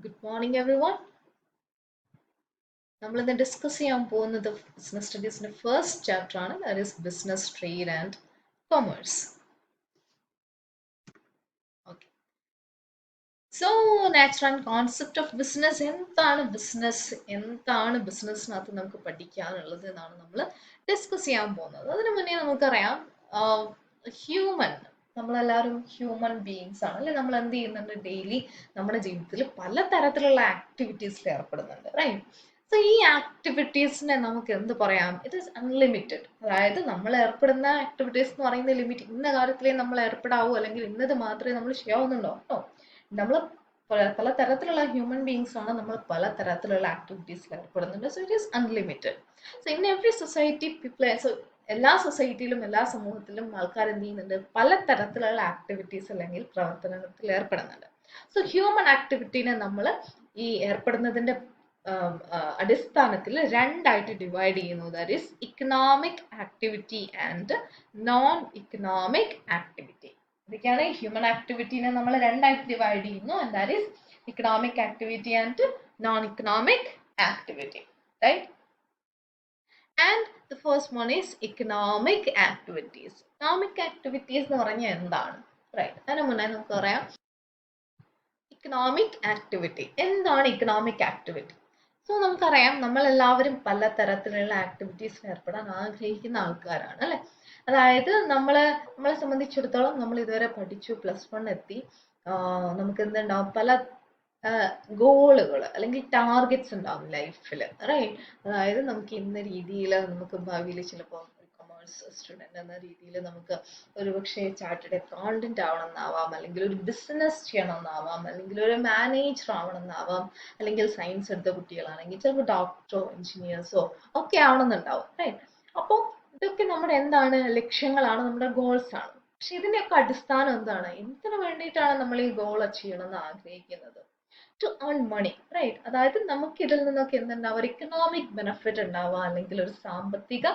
Good morning, everyone. നമ്മൾ ഇന്ന് discuss ചെയ്യാൻ പോകുന്നത് ബിസിനസ് സ്റ്റഡീസിന്റെ ഫസ്റ്റ് ചാപ്റ്റർ ആണ്. That is business trade and commerce. Okay, so natural concept of business, എന്താണ് ബിസിനസ്സിനകത്ത് നമുക്ക് പഠിക്കാനുള്ളത് എന്നാണ് നമ്മൾ ഡിസ്കസ് ചെയ്യാൻ പോകുന്നത്. അതിനു മുന്നേ നമുക്കറിയാം ഹ്യൂമൻ നമ്മളെല്ലാവരും ഹ്യൂമൻ ബീയിങ്സ് ആണ് അല്ലെ. നമ്മൾ എന്ത് ചെയ്യുന്നുണ്ട്? ഡെയിലി നമ്മുടെ ജീവിതത്തിൽ പലതരത്തിലുള്ള ആക്ടിവിറ്റീസിൽ ഏർപ്പെടുന്നുണ്ട്, റൈറ്റ്? സോ ഈ ആക്ടിവിറ്റീസിനെ നമുക്ക് എന്ത് പറയാം? It is unlimited. അതായത് നമ്മൾ ഏർപ്പെടുന്ന ആക്ടിവിറ്റീസ് എന്ന് പറയുന്ന ലിമിറ്റ്, ഇന്ന കാര്യത്തിലേ നമ്മൾ ഏർപ്പെടാവൂ അല്ലെങ്കിൽ ഇന്നത് മാത്രമേ നമ്മൾ ചെയ്യാവുന്നുണ്ടോ? നമ്മൾ പലതരത്തിലുള്ള ഹ്യൂമൻ ബീങ്സ് ആണ്. നമ്മൾ പലതരത്തിലുള്ള ആക്ടിവിറ്റീസിൽ ഏർപ്പെടുന്നുണ്ട്. So it is unlimited. So in every society people, എല്ലാ സൊസൈറ്റിയിലും എല്ലാ സമൂഹത്തിലും ആൾക്കാർ എന്ത് ചെയ്യുന്നുണ്ട്? പലതരത്തിലുള്ള ആക്ടിവിറ്റീസ് അല്ലെങ്കിൽ പ്രവർത്തനത്തിൽ ഏർപ്പെടുന്നുണ്ട്. സോ ഹ്യൂമൻ ആക്ടിവിറ്റീനെ നമ്മൾ ഈ ഏർപ്പെടുന്നതിന്റെ അടിസ്ഥാനത്തിൽ രണ്ടായിട്ട് ഡിവൈഡ് ചെയ്യുന്നു. That is economic activity and non economic activity. ഇതൊക്കെയാണ് ഹ്യൂമൻ ആക്ടിവിറ്റീനെ നമ്മൾ രണ്ടായിട്ട് ഡിവൈഡ് ചെയ്യുന്നു. And that is economic activity and non economic activity, right? And the first one is economic activities. Economic activities എന്ന് പറഞ്ഞാൽ എന്താണ്? റൈറ്റ്, അതിന് മുന്നേ നമുക്ക് പറയാം ഇക്കണോമിക് ആക്ടിവിറ്റി എന്താണ്. ഇക്കണോമിക് ആക്ടിവിറ്റി, സോ നമുക്കറിയാം നമ്മളെല്ലാവരും പലതരത്തിലുള്ള ആക്ടിവിറ്റീസിൽ ഏർപ്പെടാൻ ആഗ്രഹിക്കുന്ന ആൾക്കാരാണ് അല്ലെ. അതായത് നമ്മളെ സംബന്ധിച്ചിടത്തോളം നമ്മൾ ഇതുവരെ പഠിച്ചു, +1 എത്തി, നമുക്ക് എന്തുണ്ടാവും? പല ഗോളുകൾ അല്ലെങ്കിൽ ടാർഗറ്റ്സ് ഉണ്ടാവും ലൈഫിൽ, റൈറ്റ്? അതായത് നമുക്ക് ഇന്ന രീതിയിൽ നമുക്ക് ഭാവിയിൽ ചിലപ്പോൾ കൊമേഴ്സ് സ്റ്റുഡൻറ് എന്ന രീതിയിൽ നമുക്ക് ഒരുപക്ഷെ ചാർട്ടേഡ് അക്കൗണ്ടന്റ് ആവണമെന്നാവാം, അല്ലെങ്കിൽ ഒരു ബിസിനസ് ചെയ്യണമെന്നാവാം, അല്ലെങ്കിൽ ഒരു മാനേജർ ആവണമെന്നാവാം, അല്ലെങ്കിൽ സയൻസ് എടുത്ത കുട്ടികളാണെങ്കിൽ ചിലപ്പോൾ ഡോക്ടറോ എഞ്ചിനീയേഴ്സോ ഒക്കെ ആവണമെന്നുണ്ടാവും, റൈറ്റ്? അപ്പോൾ ഇതൊക്കെ നമ്മുടെ എന്താണ്? ലക്ഷ്യങ്ങളാണ്, നമ്മുടെ ഗോൾസ് ആണ്. പക്ഷെ ഇതിന്റെയൊക്കെ അടിസ്ഥാനം എന്താണ്? എന്തിനു വേണ്ടിയിട്ടാണ് നമ്മൾ ഈ ഗോൾ അച്ചീവ് ചെയ്യണമെന്ന് ആഗ്രഹിക്കുന്നത്? To earn money, right? അതായത് നമുക്ക് ഇതിൽ നിന്നൊക്കെ എന്തുണ്ടാവുക? ഒരു ഇക്കണോമിക് ബെനിഫിറ്റ് ഉണ്ടാവുക, അല്ലെങ്കിൽ ഒരു സാമ്പത്തിക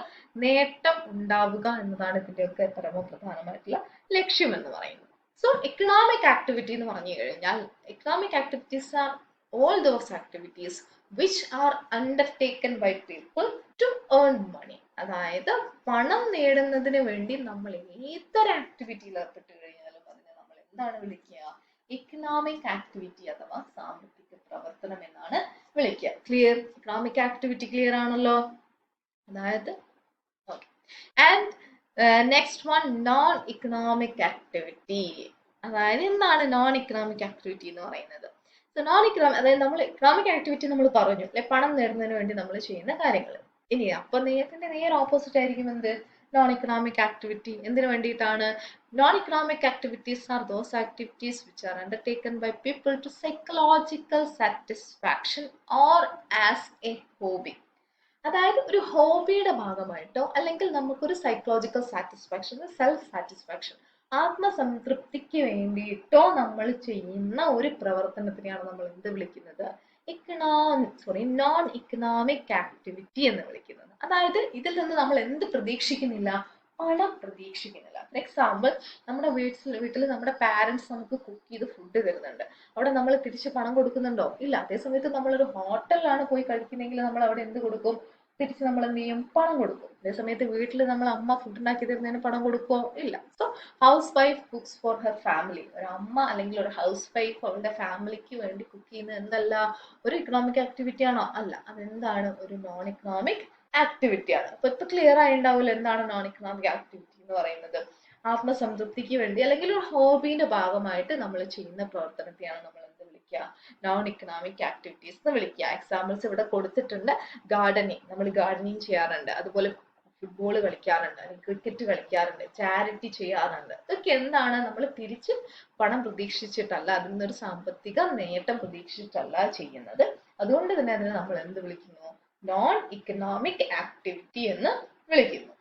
നേട്ടം ഉണ്ടാവുക എന്നതാണ് ഇതിന്റെയൊക്കെ പരമപ്രധാനമായിട്ടുള്ള ലക്ഷ്യം എന്ന് പറയുന്നത്. സോ ഇക്കണോമിക് ആക്ടിവിറ്റി എന്ന് പറഞ്ഞു കഴിഞ്ഞാൽ economic activities R all those activities which are undertaken by people to earn money. അതായത് പണം നേടുന്നതിന് വേണ്ടി നമ്മൾ ഏതൊരു ആക്ടിവിറ്റിയിൽ ഏർപ്പെട്ട് കഴിഞ്ഞാലും അതിനെ നമ്മൾ എന്താണ് വിളിക്കുക? ഇക്കണോമിക് ആക്ടിവിറ്റി അഥവാ സാമ്പത്തിക പ്രവർത്തനം എന്നാണ് വിളിക്കുക. ക്ലിയർ? ഇക്കണോമിക് ആക്ടിവിറ്റി ക്ലിയർ ആണല്ലോ? അതായത് okay. And next one, non economic activity. അതായത് എന്താണ് നോൺ ഇക്കണോമിക് ആക്ടിവിറ്റി എന്ന് പറയുന്നത്? നോൺ ഇക്കണോമിക്, അതായത് നമ്മൾ ഇക്കണോമിക് ആക്ടിവിറ്റി നമ്മൾ പറഞ്ഞു അല്ലെ, പണം നേടുന്നതിന് വേണ്ടി നമ്മൾ ചെയ്യുന്ന കാര്യങ്ങൾ. ഇനി അപ്പൊ ഇതിന്റെ നേരെ ഓപ്പോസിറ്റ് ആയിരിക്കും എന്ത്? Non economic activity. എന്തിനു വേണ്ടിയിട്ടാണ്? Non economic activities are those activities which are undertaken by people to psychological satisfaction or as a hobby. അതായത് ഒരു ഹോബിയുടെ ഭാഗമായിട്ടോ അല്ലെങ്കിൽ നമുക്കൊരു സൈക്കോളജിക്കൽ സാറ്റിസ്ഫാക്ഷൻ, സെൽഫ് സാറ്റിസ്ഫാക്ഷൻ, ആത്മസംതൃപ്തിക്ക് വേണ്ടിയിട്ടോ നമ്മൾ ചെയ്യുന്ന ഒരു പ്രവർത്തനത്തിനെയാണ് നമ്മൾ എന്ത് വിളിക്കുന്നത്? നോൺ ഇക്കണോമിക് ആക്ടിവിറ്റി എന്ന് വിളിക്കുന്നത്. അതായത് ഇതിൽ നിന്ന് നമ്മൾ എന്ത് പ്രതീക്ഷിക്കുന്നില്ല? പണം പ്രതീക്ഷിക്കുന്നില്ല. ഫോർ എക്സാമ്പിൾ, നമ്മുടെ വീട്ടിൽ നമ്മുടെ പാരന്റ്സ് നമുക്ക് കുക്ക് ചെയ്ത് ഫുഡ് തരുന്നുണ്ട്. അവിടെ നമ്മൾ തിരിച്ച് പണം കൊടുക്കുന്നുണ്ടോ? ഇല്ല. അതേസമയത്ത് നമ്മളൊരു ഹോട്ടലിലാണ് പോയി കഴിക്കുന്നെങ്കിൽ നമ്മൾ അവിടെ എന്ത് കൊടുക്കും? തിരിച്ച് നമ്മൾ എന്ത് ചെയ്യും? പണം കൊടുക്കും. അതേസമയത്ത് വീട്ടിൽ നമ്മൾ അമ്മ ഫുഡ് ഉണ്ടാക്കി തരുന്നതിന് പണം കൊടുക്കുമോ? ഇല്ല. So house wife cooks for her family. ഒരു അമ്മ അല്ലെങ്കിൽ ഒരു ഹൗസ് വൈഫ് അവരുടെ ഫാമിലിക്ക് വേണ്ടി കുക്ക് ചെയ്യുന്നത് എന്തല്ല? ഒരു ഇക്കണോമിക് ആക്ടിവിറ്റി ആണോ? അല്ല. അതെന്താണ്? ഒരു നോൺ ഇക്കണോമിക് ആക്ടിവിറ്റി ആണ്. അപ്പൊ ഇപ്പൊ ക്ലിയർ ആയി ഉണ്ടാവില്ല എന്താണ് നോൺ ഇക്കണോമിക് ആക്ടിവിറ്റി എന്ന് പറയുന്നത്? ആത്മസംതൃപ്തിക്ക് വേണ്ടി അല്ലെങ്കിൽ ഒരു ഹോബിന്റെ ഭാഗമായിട്ട് നമ്മൾ ചെയ്യുന്ന പ്രവർത്തനത്തെയാണ് നമ്മൾ എന്ത് വിളിക്കുക? നോൺ ഇക്കണോമിക് ആക്ടിവിറ്റീസ് എന്ന് വിളിക്കുക. എക്സാമ്പിൾസ് ഇവിടെ കൊടുത്തിട്ടുണ്ട്. ഗാർഡനിങ്, നമ്മൾ ഗാർഡനിങ് ചെയ്യാറുണ്ട്. അതുപോലെ ഫുട്ബോൾ കളിക്കാറുണ്ട്, അല്ലെങ്കിൽ ക്രിക്കറ്റ് കളിക്കാറുണ്ട്, ചാരിറ്റി ചെയ്യാറുണ്ട്. ഇതൊക്കെ എന്താണ്? നമ്മൾ തിരിച്ച് പണം പ്രതീക്ഷിച്ചിട്ടല്ല, അതിൽ നിന്നൊരു സാമ്പത്തിക നേട്ടം പ്രതീക്ഷിച്ചിട്ടല്ല ചെയ്യുന്നത്. അതുകൊണ്ട് തന്നെ അതിനെ നമ്മൾ എന്ത് വിളിക്കുന്നു? നോൺ ഇക്കണോമിക് ആക്ടിവിറ്റി എന്ന് വിളിക്കുന്നു.